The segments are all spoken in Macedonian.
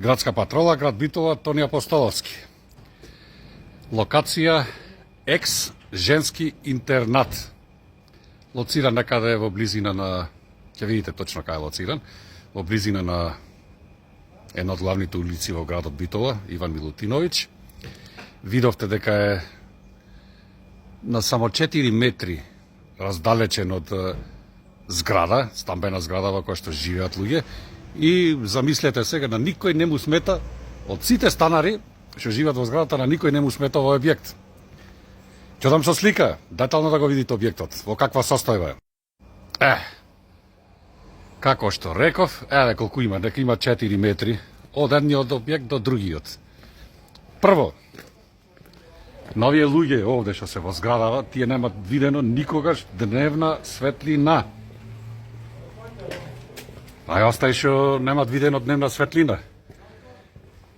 Градска патрола, град Битола, Тони Апостоловски. Локација екс женски интернат. Лоциран некаде во близина на, ќе видите точно кај е лоциран, во близина на една од главните улици во градот Битола, Иван Милутиновиќ. Видовте дека е на само 4 метри раздалечен од зграда, стамбена зграда во која што живеат луѓе, и замислете сега, на никој не му смета, од сите станари што живеат во зградата, на никој не му смета овој објект. Ќе дам со слика, детално да го видите објектот, во каква состојба е. Како што реков, еве колку има, дека има 4 метри од едниот објект до другиот. Прво, новие луѓе овде што се во зградава, тие немат видено никогаш дневна светлина. А остај што немат видено дневна светлина.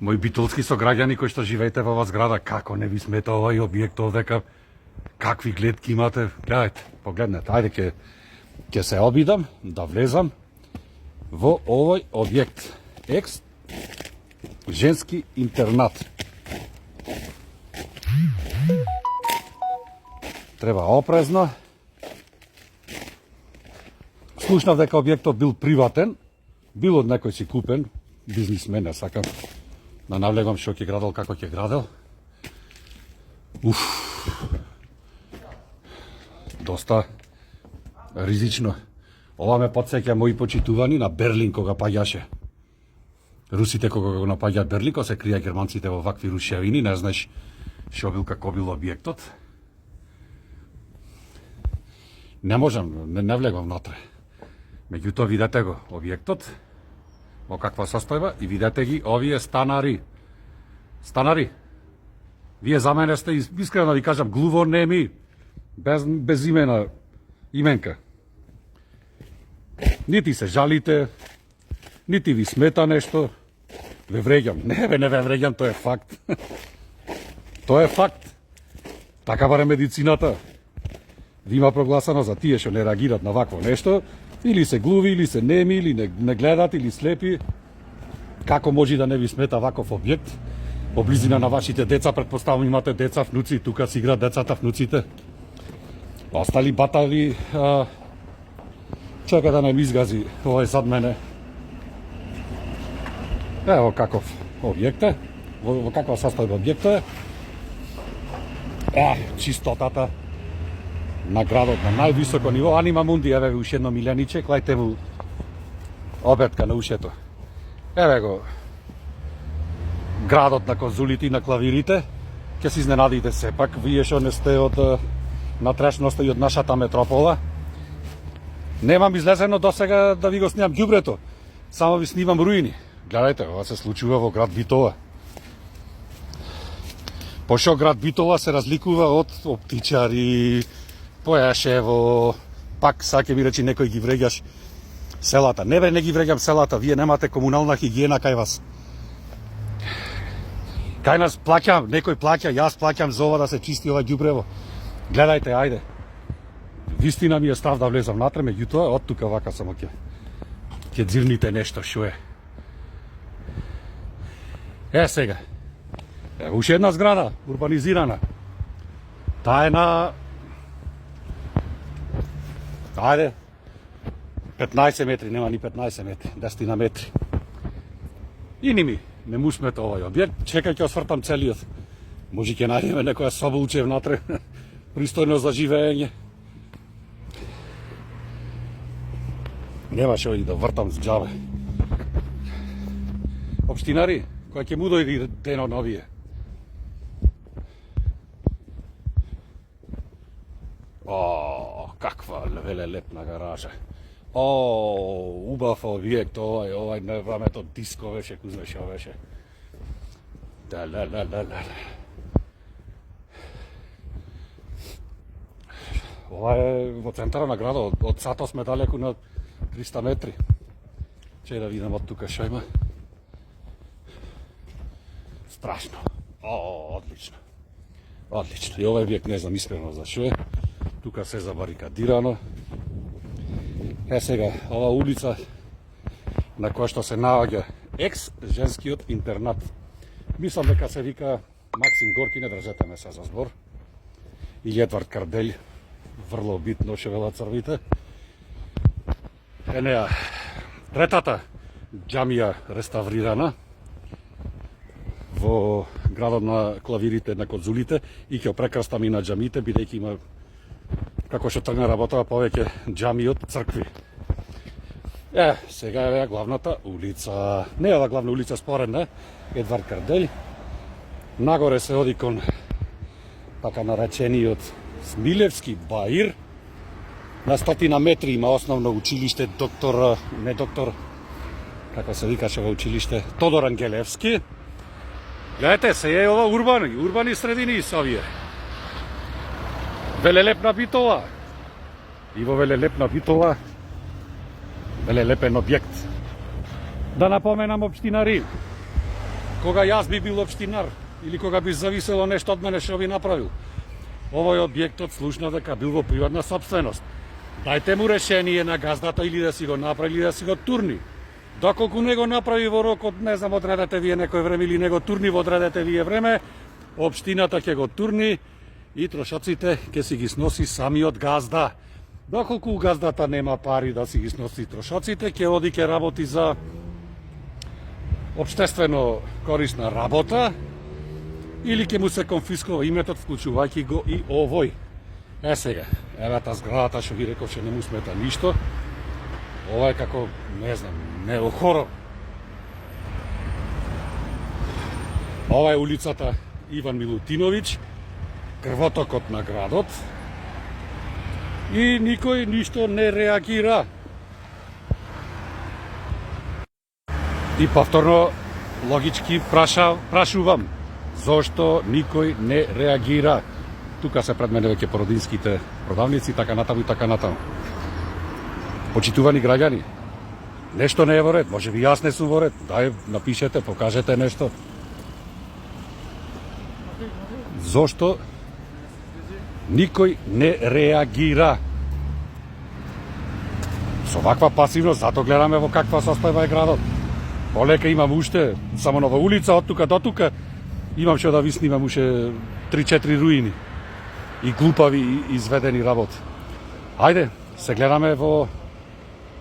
Мои битолски сограѓани кои што живеете во оваа зграда, како не ви смета овој објект овдека? Какви гледки имате? Гледајте, погледнете. Ајде ќе се обидам да влезам во овој објект. Екс женски интернат. Треба опрезно. Слушнав дека објектот бил приватен, бил од некој си купен, бизнисмен, не сакам да навлегам што ќе градел, како ќе градел. Доста ризично. Ова ме подсеќа мои почитувани на Берлин кога паѓаше. Русите кога го напаѓаат Берлин, кога се крија германците во вакви рушевини, не знаеш што бил, како бил објектот. Не можам, не влегам внатре. Меѓутоа видете го објектот, во каква состојба, и видете ги овие станари. Станари, вие за мене сте, искрено да ви кажам, глувонеми, без имена, именка. Нити се жалите, нити ви смета нешто. Ве вреѓам. Не ве вреѓам, тоа е факт. Тоа е факт. Така барем медицината. Ви има прогласано за тие што не реагират на вакво нешто, или се глуви, или се неми, или не гледат, или слепи. Како може да не ви смета ваков објект? Во близина на вашите деца, предпоставам имате деца, внуци, тука си играат децата, внуците. Остали батали, чека да не ми изгази овој зад мене. Ево каков објект е, во каква состојба објектот е. Чистотата на градот на највисоко ниво. Анима мунди, еве уште едно милјаниче, клајте му обетка на ушето. Еве го градот на конзулите и на клавирите. Ќе се изненадите сепак, вие што не сте од натрешноста и од нашата метропола. Немам излезено до сега да ви го снимам ѓубрето, само ви снимам руини. Гледајте, ова се случува во град Битола. Пошто град Битола се разликува од оптичари, Појашево, пак саќе ми речи некој ги вреѓаш селата. Не бе, не ги вреѓам селата, вие немате комунална хигиена кај вас. Кај нас плаќам, некој плаќа, јас плаќам за ова да се чисти ова ѓубрево. Гледајте, ајде. Вистина ми е став да влезам натре, меѓутоа од тука вака само ќе дзирните нешто што е. Сега. Уште една зграда, урбанизирана. Таа е на 15 метри, нема ни 15 метри, 10 метри. И не му смета овој објект, чекај ќе освртам целиот. Може ќе најдеме некоја соболче внатре, пристојно за живење. Нема што и да вртам с џабе. Општинари, која ќе му дојди дено новие. Каква велелепна гаража. Убав објект, овај на времето диско беше, кузме шо беше. Ова е во центара на градот, од Сато сме далеку на 300 метри. Че да видам од тука шо има. Страшно. Одлично. Одлично. И овој објект не знам искрено за шо е. Тука се забарикадирано. Сега, ова улица на која што се наоѓа Ex-женскиот интернат. Мислам дека се вика Максим Горки, не држете ме се за збор. И Едвард Карделј, врло битно ше велат црвите. Неа, третата џамија реставрирана во градот на клавирите на Кодзулите и ќе прекрастам и на џамите, бидејќи има, како што тргна работава, повеќе џами од цркви. Сега е главната улица. Не е ова главна улица споредна, Едвард Карделј. Нагоре се оди кон така наречениот Смилевски баир. На 100 метри има основно училиште како се викаше во училиште, Тодор Ангелевски. Гледате, се е ова урбани средини се овие. Велелепна Битола. И во Велелепна Битола велелепен објект. Да напоменам општина Рим. Кога јас би бил општинар или кога би зависело нешто од мене што би направил, овој објектот слушна дека бил во приватна собственост. Дајте му решение на газдата или да си го направи или да си го турни. Доколку не го направи во рок од, не знам, одредете вие некој време или не го турни во одредете вие време, општината ќе го турни и трошоците ќе си ги сноси самиот газда. Доколку газдата нема пари да си ги сноси трошоците, ќе оди ќе работи за општествено корисна работа или ќе му се конфискува иметот, вклучувајќи го и овој. Сега, евата зградата што ви реков, што не му смета ништо. Ова е како, не знам, неохоро. Ова е улицата Иван Милутиновиќ, крвотокот на градот. И никој ништо не реагира. И повторно, логички прашувам, зошто никој не реагира? Тука се пред мене веќе породинските продавници, така натаму и така натаму. Почитувани граѓани, нешто не е во ред, може би јас не сум во ред, дај, напишете, покажете нешто. Зошто никој не реагира? Со ваква пасивност, зато гледаме во каква состојба е градот. Полека имам уште, само нова улица, од тука до тука, имам што да ви снимам уште 3-4 руини и глупави изведени работи. Ајде, се гледаме во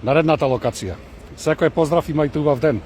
наредната локација. Секој поздрав, имајте убав ден.